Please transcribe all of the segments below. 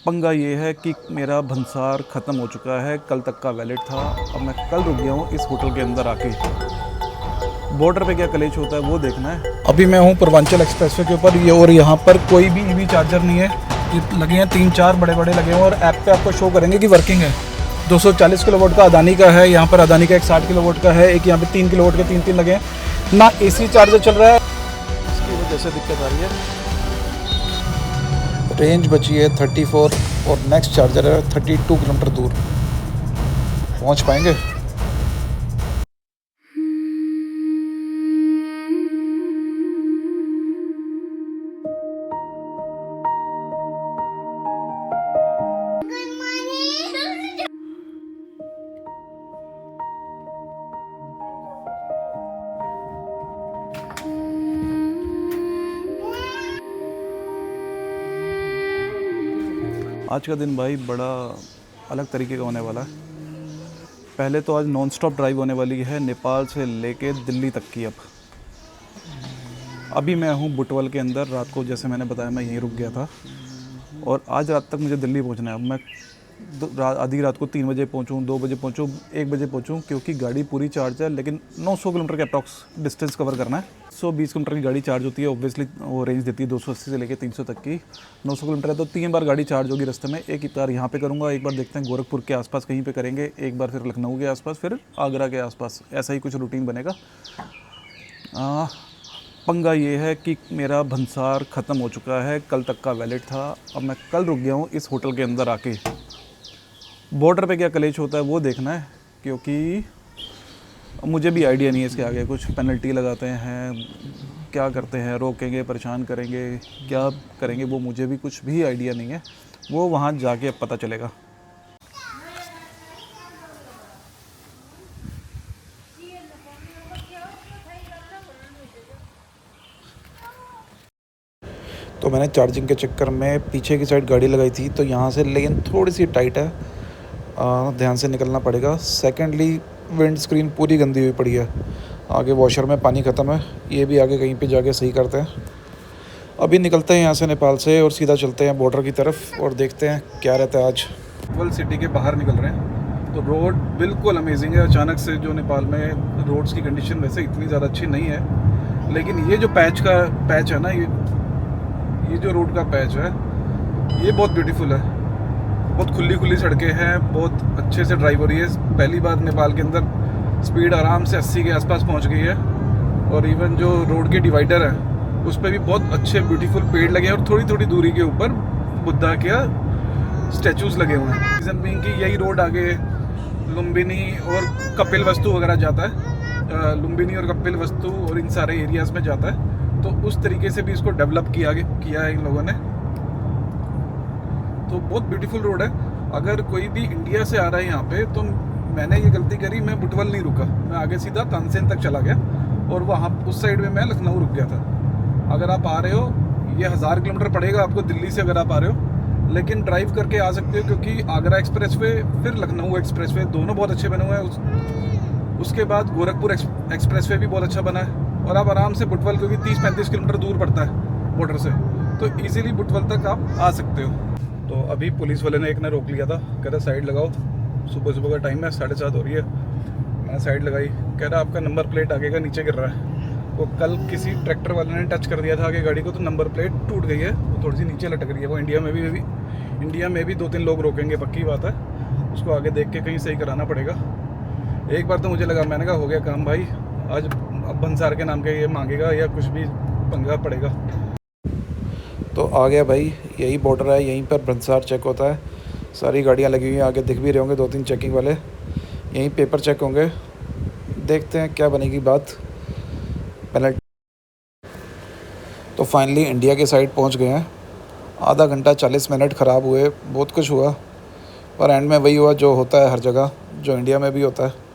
पंगा ये है कि मेरा भंसार ख़त्म हो चुका है, कल तक का वैलिड था। अब मैं कल रुक गया हूँ इस होटल के अंदर आके। बॉर्डर पे क्या कलेश होता है वो देखना है। अभी मैं हूँ पूर्वांचल एक्सप्रेसवे के ऊपर ये, और यहाँ पर कोई भी ईवी चार्जर नहीं है। ये लगे हैं 3-4 बड़े बड़े लगे हैं और ऐप पे आपको शो करेंगे कि वर्किंग है। 240 किलोवाट का अदानी का है, यहाँ पर अदानी का एक 60 किलोवाट का है, एक यहाँ पे 3 किलोवाट के 3 लगे हैं ना। AC चार्जर चल रहा है, इसकी वजह से दिक्कत आ रही है। रेंज बची है 34 और नेक्स्ट चार्जर है 32 किलोमीटर दूर। पहुंच पाएंगे? आज का दिन भाई बड़ा अलग तरीके का होने वाला है। पहले तो आज नॉन स्टॉप ड्राइव होने वाली है नेपाल से लेके दिल्ली तक की। अभी मैं हूँ बुटवल के अंदर। रात को जैसे मैंने बताया मैं यहीं रुक गया था और आज रात तक मुझे दिल्ली पहुँचना है। अब मैं आधी रात को 3 बजे पहुँचूँ, 2 बजे पहुँचूँ, 1 बजे पहुँचूँ, क्योंकि गाड़ी पूरी चार्ज है। लेकिन 900 किलोमीटर के अप्रॉक्स डिस्टेंस कवर करना है। 120 किलोमीटर की गाड़ी चार्ज होती है, ऑब्वियसली वो रेंज देती है 280 से लेकर 300 तक की। 900 किलोमीटर है तो 3 बार गाड़ी चार्ज होगी रास्ते में। एक बार यहाँ पे करूँगा, एक बार देखते हैं गोरखपुर के आसपास कहीं पे करेंगे, एक बार फिर लखनऊ के आसपास, फिर आगरा के आसपास। ऐसा ही कुछ रूटीन बनेगा। पंगा ये है कि मेरा भंसार ख़त्म हो चुका है, कल तक का वैलिड था। अब मैं कल रुक गया हूँ इस होटल के अंदर आके। बॉर्डर पे क्या कलेश होता है वो देखना है, क्योंकि मुझे भी आइडिया नहीं है इसके आगे। कुछ पेनल्टी लगाते हैं, क्या करते हैं, रोकेंगे, परेशान करेंगे, क्या करेंगे वो मुझे भी कुछ भी आइडिया नहीं है। वो वहाँ जाके अब पता चलेगा। तो मैंने चार्जिंग के चक्कर में पीछे की साइड गाड़ी लगाई थी, तो यहाँ से लेन थोड़ी सी टाइट है, ध्यान से निकलना पड़ेगा। सेकेंडली विंड स्क्रीन पूरी गंदी हुई पड़ी है, आगे वॉशर में पानी ख़त्म है। ये भी आगे कहीं पे जाके सही करते हैं। अभी निकलते हैं यहाँ से नेपाल से और सीधा चलते हैं बॉर्डर की तरफ और देखते हैं क्या रहता है आज। वर्ल्ड सिटी के बाहर निकल रहे हैं तो रोड बिल्कुल अमेजिंग है। अचानक से जो नेपाल में रोड्स की कंडीशन वैसे इतनी ज़्यादा अच्छी नहीं है, लेकिन ये जो पैच है ना, ये जो रोड का पैच है ये बहुत ब्यूटीफुल है। बहुत खुली सड़कें हैं, बहुत अच्छे से ड्राइव हो रही है। पहली बार नेपाल के अंदर स्पीड आराम से 80 के आसपास पहुंच गई है। और इवन जो रोड के डिवाइडर है उस पर भी बहुत अच्छे ब्यूटीफुल पेड़ लगे हैं और थोड़ी दूरी के ऊपर बुद्धा के स्टैचूज लगे हुए हैं। रीज़न बीइंग कि यही रोड आगे लुम्बिनी और कपिल वस्तु वगैरह जाता है। लुम्बिनी और कपिल वस्तु और इन सारे एरियाज़ में जाता है, तो उस तरीके से भी इसको डेवलप किया है इन लोगों ने। तो बहुत ब्यूटीफुल रोड है। अगर कोई भी इंडिया से आ रहा है यहाँ पे, तो मैंने ये गलती करी, मैं बुटवल नहीं रुका, मैं आगे सीधा तानसेन तक चला गया और वहाँ उस साइड में मैं लखनऊ रुक गया था। अगर आप आ रहे हो, ये 1000 किलोमीटर पड़ेगा आपको दिल्ली से अगर आप आ रहे हो, लेकिन ड्राइव करके आ सकते हो, क्योंकि आगरा एक्सप्रेसवे फिर लखनऊ एक्सप्रेसवे दोनों बहुत अच्छे बने हुए हैं। उसके बाद गोरखपुर एक्सप्रेसवे भी बहुत अच्छा बना है और आप आराम से बुटवल, क्योंकि 30-35 किलोमीटर दूर पड़ता है बॉर्डर से, तो इजीली बुटवल तक आप आ सकते हो। तो अभी पुलिस वाले ने एक ने रोक लिया था, कह रहा साइड लगाओ। सुबह का टाइम है, 7:30 हो रही है। मैंने साइड लगाई, कह रहा आपका नंबर प्लेट आगे का नीचे गिर रहा है। वो कल किसी ट्रैक्टर वाले ने टच कर दिया था आगे गाड़ी को, तो नंबर प्लेट टूट गई है, वो थोड़ी सी नीचे लटक रही है। वो इंडिया में भी 2-3 लोग रोकेंगे, पक्की बात है। उसको आगे देख के कहीं सही कराना पड़ेगा। एक बार तो मुझे लगा, मैंने कहा हो गया काम भाई, आज अब भंसार के नाम के ये मांगेगा या कुछ भी पंगा पड़ेगा। तो आ गया भाई, यही बॉर्डर है, यहीं पर भंसार चेक होता है। सारी गाड़ियाँ लगी हुई हैं, आगे दिख भी रहे होंगे 2-3 चेकिंग वाले। यहीं पेपर चेक होंगे, देखते हैं क्या बनेगी बात। पेनल्टी। तो फाइनली इंडिया के साइड पहुंच गए हैं। आधा घंटा 40 मिनट ख़राब हुए, बहुत कुछ हुआ, पर एंड में वही हुआ जो होता है हर जगह, जो इंडिया में भी होता है।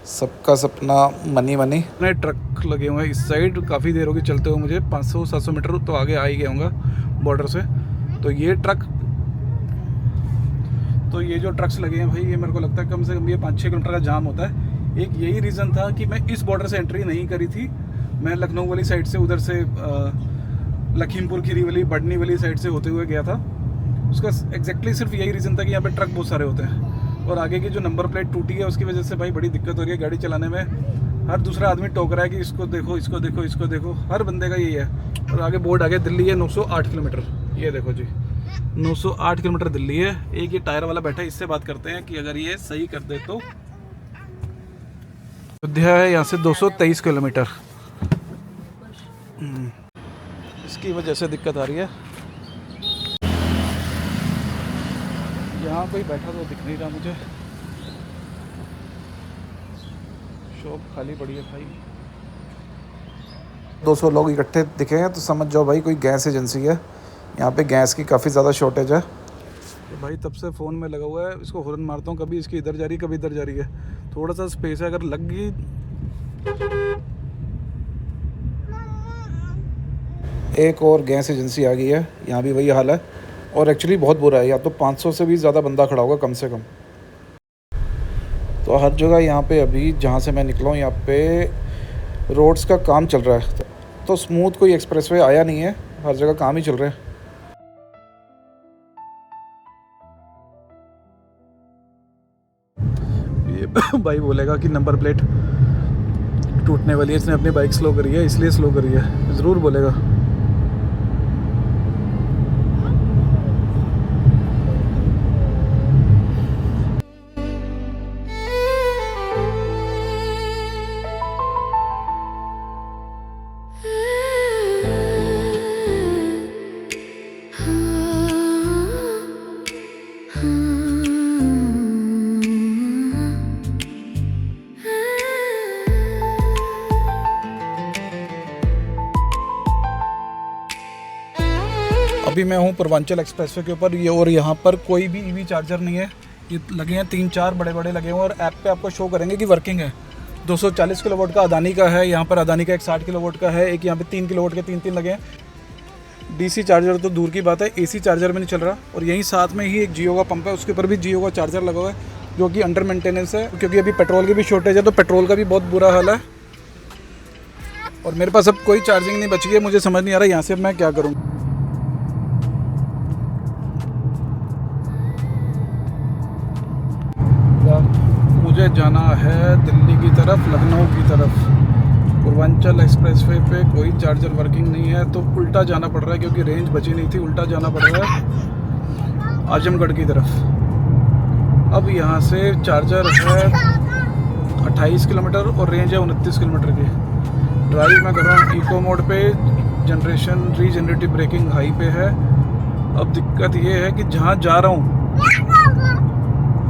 सबका सपना मनी। नए ट्रक लगे हुए हैं इस साइड, काफ़ी देर होगी चलते हुए मुझे। 500-700 मीटर तो आगे आ ही गया होगा बॉर्डर से। तो ये जो ट्रक्स लगे हैं भाई, ये मेरे को लगता है कम से कम ये 5-6 किलोमीटर का जाम होता है। एक यही रीज़न था कि मैं इस बॉर्डर से एंट्री नहीं करी थी। मैं लखनऊ वाली साइड से, उधर से लखीमपुर खीरी वाली, बढ़नी वाली साइड से होते हुए गया था। उसका एग्जैक्टली सिर्फ यही रीज़न था कि यहाँ पे ट्रक बहुत सारे होते हैं, और आगे की जो नंबर प्लेट टूटी है उसकी वजह से भाई बड़ी दिक्कत हो रही है गाड़ी चलाने में। हर दूसरा आदमी टोक रहा है कि इसको देखो, इसको देखो, इसको देखो, हर बंदे का यही है। और आगे बोर्ड आ गया, दिल्ली है 908 किलोमीटर, ये देखो जी 908 किलोमीटर दिल्ली है। एक ये टायर वाला बैठा है, इससे बात करते हैं कि अगर ये सही कर दे तो। अयोध्या है यहाँ से 223 किलोमीटर, इसकी वजह से दिक्कत आ रही है। यहाँ कोई बैठा तो दिख नहीं रहा मुझे, शॉप खाली पड़ी है भाई। 200 लोग इकट्ठे दिखे हैं तो समझ जाओ भाई कोई गैस एजेंसी है। यहाँ पे गैस की काफ़ी ज़्यादा शॉर्टेज है। तो भाई तब से फ़ोन में लगा हुआ है, इसको हॉर्न मारता हूँ, कभी इसकी इधर जा रही है, कभी इधर जा रही है। थोड़ा सा स्पेस है, अगर लग गई। एक और गैस एजेंसी आ गई है, यहाँ भी वही हाल है, और एक्चुअली बहुत बुरा है। या तो 500 से भी ज़्यादा बंदा खड़ा होगा कम से कम। तो हर जगह यहाँ पे अभी जहाँ से मैं निकला हूँ यहाँ पे रोड्स का काम चल रहा है, तो स्मूथ कोई एक्सप्रेसवे आया नहीं है, हर जगह काम ही चल रहा है। ये भाई बोलेगा कि नंबर प्लेट टूटने वाली है, इसने अपनी बाइक स्लो करी है इसलिए स्लो करी है, ज़रूर बोलेगा। अभी मैं हूँ पूर्वांचल एक्सप्रेसवे के ऊपर, ये और यहाँ पर कोई भी ईवी चार्जर नहीं है। ये लगे हैं 3-4 बड़े बड़े लगे हुए हैं, और ऐप पे आपको शो करेंगे कि वर्किंग है। 240 किलोवाट का अदानी का है, यहाँ पर अदानी का एक 60 किलोवाट का है, एक यहाँ पे 3 किलोवाट के 3 लगे हैं। डीसी चार्जर तो दूर की बात है, एसी चार्जर में नहीं चल रहा। और यहीं साथ में ही एक जियो का पंप है, उसके ऊपर भी जियो का चार्जर लगा हुआ है, जो कि अंडर मेंटेनेंस है, क्योंकि अभी पेट्रोल की भी शॉर्टेज है, तो पेट्रोल का भी बहुत बुरा हाल है। और मेरे पास अब कोई चार्जिंग नहीं बची है, मुझे समझ नहीं आ रहा यहाँ से मैं क्या करूँ। मुझे जाना है दिल्ली की तरफ, लखनऊ की तरफ। पूर्वांचल एक्सप्रेसवे पे कोई चार्जर वर्किंग नहीं है, तो उल्टा जाना पड़ रहा है, क्योंकि रेंज बची नहीं थी, उल्टा जाना पड़ रहा है आजमगढ़ की तरफ। अब यहाँ से चार्जर है 28 किलोमीटर और रेंज है 29 किलोमीटर की। ड्राइव मैं कर रहा हूँ इको मोड पे, जनरेशन रीजनरेटिव ब्रेकिंग हाई पे है। अब दिक्कत ये है कि जहाँ जा रहा हूँ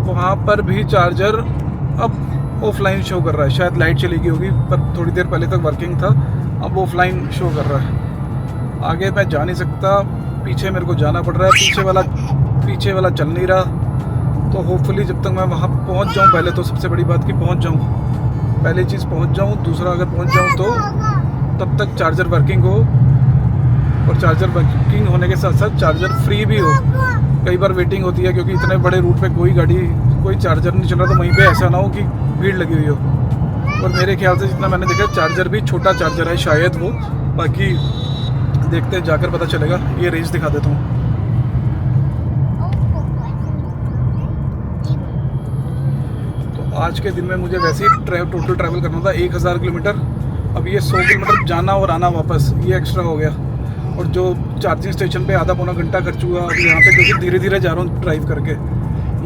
वहाँ पर भी चार्जर अब ऑफलाइन शो कर रहा है। शायद लाइट चली गई होगी, पर थोड़ी देर पहले तक वर्किंग था, अब ऑफलाइन शो कर रहा है। आगे मैं जा नहीं सकता, पीछे मेरे को जाना पड़ रहा है, पीछे वाला चल नहीं रहा। तो होपफुली जब तक मैं वहाँ पहुँच जाऊँ, पहले तो सबसे बड़ी बात कि पहुँच जाऊँ, पहली चीज़ पहुँच जाऊँ। दूसरा, अगर पहुँच जाऊँ तो तब तक चार्जर वर्किंग हो, और चार्जर वर्किंग होने के साथ साथ चार्जर फ्री भी हो। कई बार वेटिंग होती है, क्योंकि इतने बड़े रूट पे कोई चार्जर नहीं चल रहा, तो वहीं पे ऐसा ना हो कि भीड़ लगी हुई हो। और मेरे ख्याल से जितना मैंने देखा, चार्जर भी छोटा चार्जर है शायद वो, बाकी देखते जाकर पता चलेगा। ये रेंज दिखा देता हूँ। तो आज के दिन में मुझे वैसे ही टोटल ट्रैवल करना था 1000 किलोमीटर। अब ये 100 किलोमीटर जाना और आना वापस, ये एक्स्ट्रा हो गया। और जो चार्जिंग स्टेशन पे आधा पौना घंटा खर्च हुआ अभी यहाँ पे, क्योंकि धीरे धीरे जा रहा हूँ ड्राइव करके।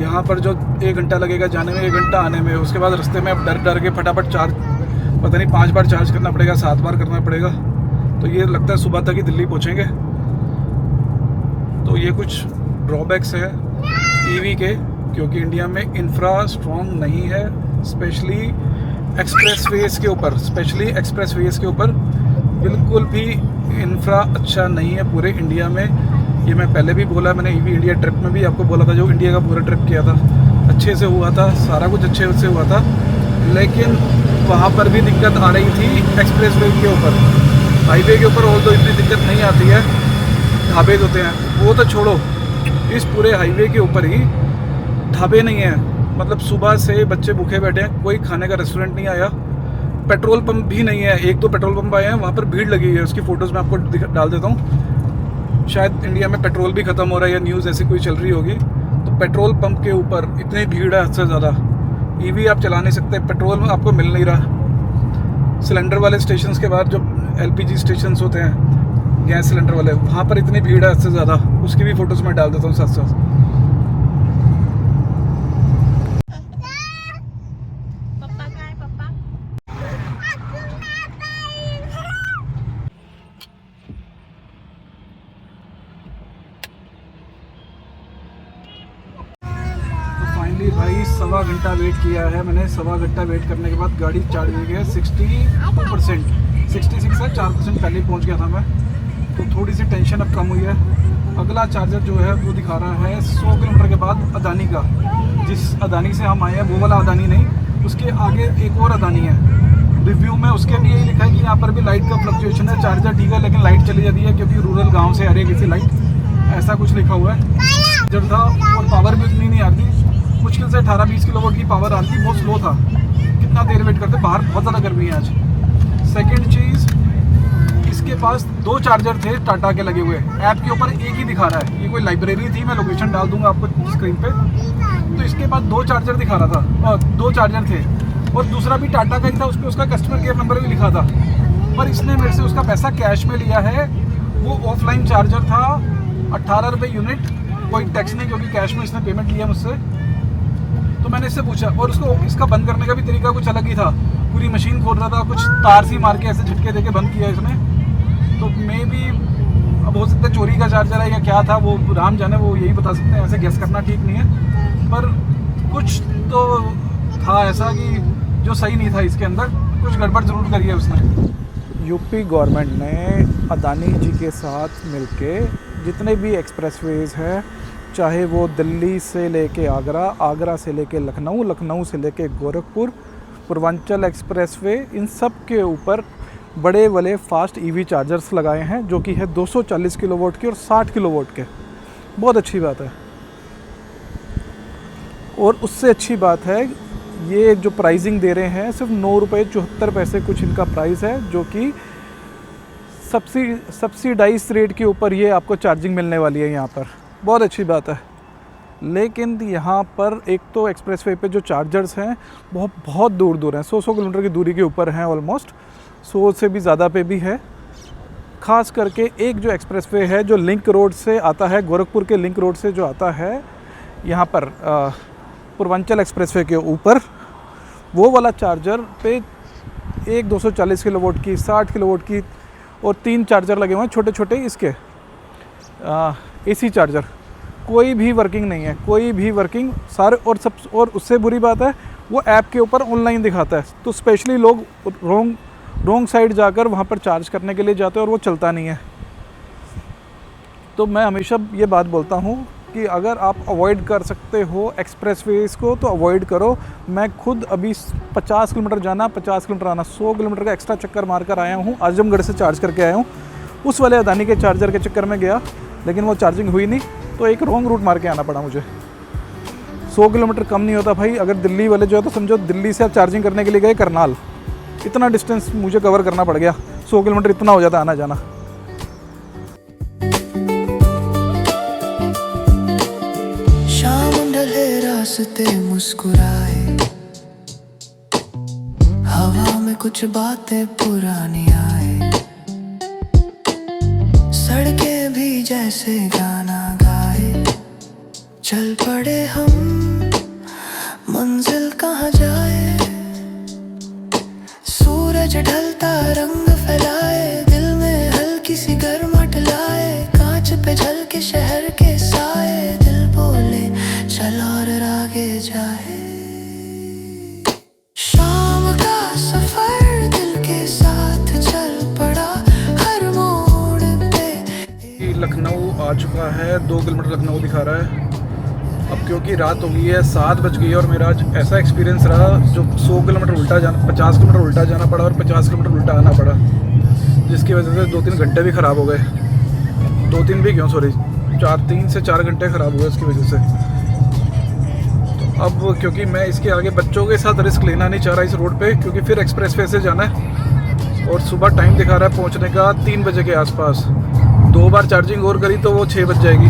यहाँ पर जो 1 घंटा लगेगा जाने में, 1 घंटा आने में, उसके बाद रास्ते में अब डर के फटाफट चार्ज, पता नहीं 5 बार चार्ज करना पड़ेगा, 7 बार करना पड़ेगा। तो ये लगता है सुबह तक ही दिल्ली पहुँचेंगे। तो ये कुछ ड्रॉबैक्स है ईवी के, क्योंकि इंडिया में इंफ्रा स्ट्रॉन्ग नहीं है, स्पेशली एक्सप्रेसवेज के ऊपर बिल्कुल भी इंफ्रा अच्छा नहीं है पूरे इंडिया में। ये मैं पहले भी बोला, मैंने ईवी इंडिया ट्रिप में भी आपको बोला था, जो इंडिया का पूरा ट्रिप किया था, अच्छे से हुआ था, सारा कुछ अच्छे से हुआ था। लेकिन वहाँ पर भी दिक्कत आ रही थी एक्सप्रेसवे के ऊपर। हाईवे के ऊपर और तो इतनी दिक्कत नहीं आती है, ढाबे होते हैं, वो तो छोड़ो, इस पूरे हाईवे के ऊपर ही ढाबे नहीं है। मतलब सुबह से बच्चे भूखे बैठे हैं, कोई खाने का रेस्टोरेंट नहीं आया, पेट्रोल पंप भी नहीं है। 1-2 पेट्रोल पंप आए हैं, वहाँ पर भीड़ लगी है, उसकी फ़ोटोज़ मैं आपको डाल देता हूँ। शायद इंडिया में पेट्रोल भी ख़त्म हो रहा है या न्यूज़ ऐसी कोई चल रही होगी, तो पेट्रोल पंप के ऊपर इतनी भीड़ है हद से ज़्यादा। ईवी आप चला नहीं सकते, पेट्रोल आपको मिल नहीं रहा। सिलेंडर वाले स्टेशंस के बाद जो एलपीजी स्टेशंस होते हैं, गैस सिलेंडर वाले, वहाँ पर इतनी भीड़ है हद से ज़्यादा। उसकी भी फ़ोटोज़ मैं डाल देता हूँ साथ साथ। फाइनली भाई 1.25 घंटा वेट किया है मैंने। 1.25 घंटा वेट करने के बाद गाड़ी चार्ज हुई है 62%, 66 है, 4% पहले ही पहुंच गया था मैं, तो थोड़ी सी टेंशन अब कम हुई है। अगला चार्जर जो है वो दिखा रहा है 100 किलोमीटर के बाद अदानी का। जिस अदानी से हम आए हैं वो वाला अदानी नहीं, उसके आगे एक और अदानी है। रिव्यू में उसके भी यही लिखा है कि यहाँ पर भी लाइट का फ्लक्चुएशन है, चार्जर ठीक है लेकिन लाइट चली जाती है क्योंकि रूरल गाँव से आ रही है किसी लाइट, ऐसा कुछ लिखा हुआ है। जब था और पावर भी उतनी नहीं आती, मुश्किल से 18-20 किलोवाट की पावर आती, बहुत स्लो था। कितना देर वेट करते, बाहर बहुत ज़्यादा गर्मी है आज। सेकंड चीज़, इसके पास 2 चार्जर थे टाटा के लगे हुए, ऐप के ऊपर एक ही दिखा रहा है। ये कोई लाइब्रेरी थी, मैं लोकेशन डाल दूंगा आपको स्क्रीन पे। तो इसके पास 2 चार्जर दिखा रहा था, 2 चार्जर थे, और दूसरा भी टाटा का ही था, उस पर उसका कस्टमर केयर नंबर भी लिखा था। पर इसने मेरे से उसका पैसा कैश में लिया है। वो ऑफलाइन चार्जर था, 18 रुपये यूनिट, कोई टैक्स नहीं क्योंकि कैश में इसने पेमेंट लिया मुझसे। तो मैंने इससे पूछा, और उसको इसका बंद करने का भी तरीका कुछ अलग ही था। पूरी मशीन खोल रहा था, कुछ तार सी मार के ऐसे झटके देके बंद किया इसने। तो मे भी अब हो सकता है चोरी का चार्जर है या क्या था, वो राम जाने, वो यही बता सकते हैं। ऐसे गेस करना ठीक नहीं है, पर कुछ तो था ऐसा कि जो सही नहीं था। इसके अंदर कुछ गड़बड़ ज़रूर करी है उसने। यूपी गवर्नमेंट ने अदानी जी के साथ मिलके जितने भी एक्सप्रेसवेज हैं, चाहे वो दिल्ली से लेके आगरा, आगरा से लेके लखनऊ, लखनऊ से लेके गोरखपुर, पूर्वांचल एक्सप्रेसवे, इन सब के ऊपर बड़े बड़े फास्ट ईवी चार्जर्स लगाए हैं, जो कि है 240 किलोवाट के और 60 किलोवाट के। बहुत अच्छी बात है। और उससे अच्छी बात है, ये जो प्राइसिंग दे रहे हैं सिर्फ 9 रुपये 74 पैसे कुछ इनका प्राइस है, जो कि सब्सिडाइज रेट के ऊपर ये आपको चार्जिंग मिलने वाली है यहाँ पर। बहुत अच्छी बात है। लेकिन यहाँ पर एक तो एक्सप्रेसवे पे जो चार्जर्स हैं बहुत दूर दूर हैं, 100 किलोमीटर की दूरी के ऊपर हैं, ऑलमोस्ट 100 से भी ज़्यादा पे भी है। ख़ास करके एक जो एक्सप्रेसवे है जो लिंक रोड से आता है, गोरखपुर के लिंक रोड से जो आता है यहाँ पर पूर्वांचल एक्सप्रेसवे के ऊपर, वो वाला चार्जर पे एक 240 किलोवाट की, 60 किलोवाट की और 3 चार्जर लगे हुए हैं छोटे छोटे इसके एसी चार्जर। कोई भी वर्किंग नहीं है, कोई भी वर्किंग सारे। और उससे बुरी बात है, वो ऐप के ऊपर ऑनलाइन दिखाता है, तो स्पेशली लोग रॉन्ग साइड जाकर वहाँ पर चार्ज करने के लिए जाते हैं और वो चलता नहीं है। तो मैं हमेशा ये बात बोलता हूँ कि अगर आप अवॉइड कर सकते हो एक्सप्रेसवेज को तो अवॉइड करो। मैं खुद अभी 50 किलोमीटर जाना, 50 किलोमीटर आना, 100 किलोमीटर का एक्स्ट्रा चक्कर मार कर आया हूँ। आजमगढ़ से चार्ज करके आया हूँ। उस वाले अदानी के चार्जर के चक्कर में गया, लेकिन वो चार्जिंग हुई नहीं, तो एक रॉन्ग रूट मार के आना पड़ा मुझे। 100 किलोमीटर कम नहीं होता भाई। अगर दिल्ली वाले जो है, तो समझो दिल्ली से आप चार्जिंग करने के लिए गए करनाल, इतना डिस्टेंस मुझे कवर करना पड़ गया। 100 किलोमीटर इतना हो जाता आना जाना। शाम ढले रास्ते मुस्कुराए, हवा में कुछ बातें पुरानी आए, सड़कें भी जैसे गाना गाए। चल पड़े हम, मंजिल कहाँ जाए। सूरज ढलता रंग फैलाए, दिल में हल्की सी गर्माहट लाए। कांच पे झलके शहर के साए, दिल बोले चल और आगे जाए। शाम का सफर दिल के साथ चल पड़ा हर मोड़ पे। लखनऊ आ चुका है, 2 किलोमीटर लखनऊ दिखा रहा है। अब क्योंकि रात हो गई है, 7 बज गई है, और मेरा आज ऐसा एक्सपीरियंस रहा जो 100 किलोमीटर उल्टा जाना, 50 किलोमीटर उल्टा जाना पड़ा और 50 किलोमीटर उल्टा आना पड़ा, जिसकी वजह से 2-3 घंटे भी ख़राब हो गए। 2-3 भी क्यों, सॉरी 3 से 4 घंटे ख़राब हुए इसकी वजह से। तो अब क्योंकि मैं इसके आगे बच्चों के साथ रिस्क लेना नहीं चाह रहा इस रोड पे, क्योंकि फिर एक्सप्रेसवे से जाना है और सुबह टाइम दिखा रहा है पहुँचने का 3 बजे के आसपास। 2 बार चार्जिंग और करी तो वो 6 बज जाएगी।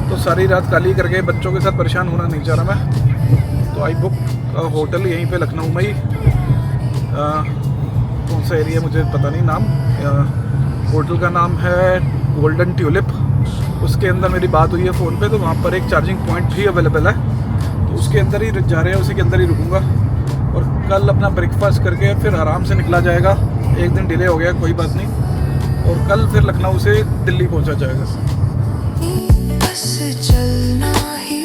तो सारी रात खाली करके बच्चों के साथ परेशान होना नहीं चाह रहा मैं। तो आई बुक होटल यहीं पे लखनऊ में ही, कौन सा एरिया मुझे पता नहीं नाम। होटल का नाम है गोल्डन ट्यूलिप। उसके अंदर मेरी बात हुई है फ़ोन पे, तो वहाँ पर एक चार्जिंग पॉइंट भी अवेलेबल है। तो उसके अंदर ही जा रहे हैं, उसी के अंदर ही रुकूंगा। और कल अपना ब्रेकफास्ट करके फिर आराम से निकला जाएगा। एक दिन डिले हो गया, कोई बात नहीं। और कल फिर लखनऊ से दिल्ली पहुँचा जाएगा। बस चलना ही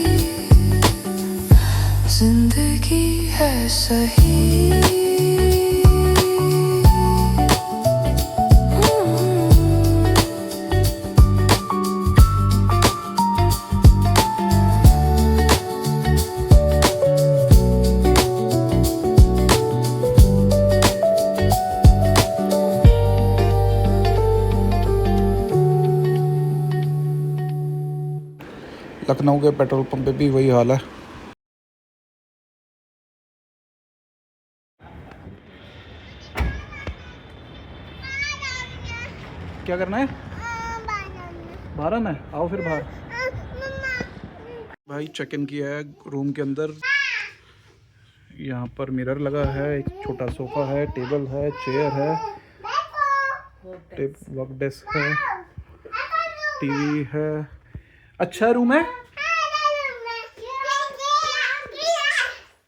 जिंदगी है सही। लखनऊ के पेट्रोल पंप पे भी वही हाल है। क्या करना है? बाहर आना है? आओ फिर बाहर। भाई चेक इन किया है रूम के अंदर। यहाँ पर मिरर लगा है, एक छोटा सोफा है, टेबल है, चेयर है, वर्क डेस्क है, टीवी है। अच्छा रूम है।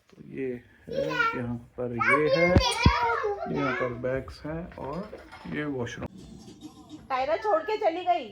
तो ये है, यहाँ पर ये है, यहाँ पर बैग्स हैं और ये वॉशरूम। टायरा छोड़ के चली गई।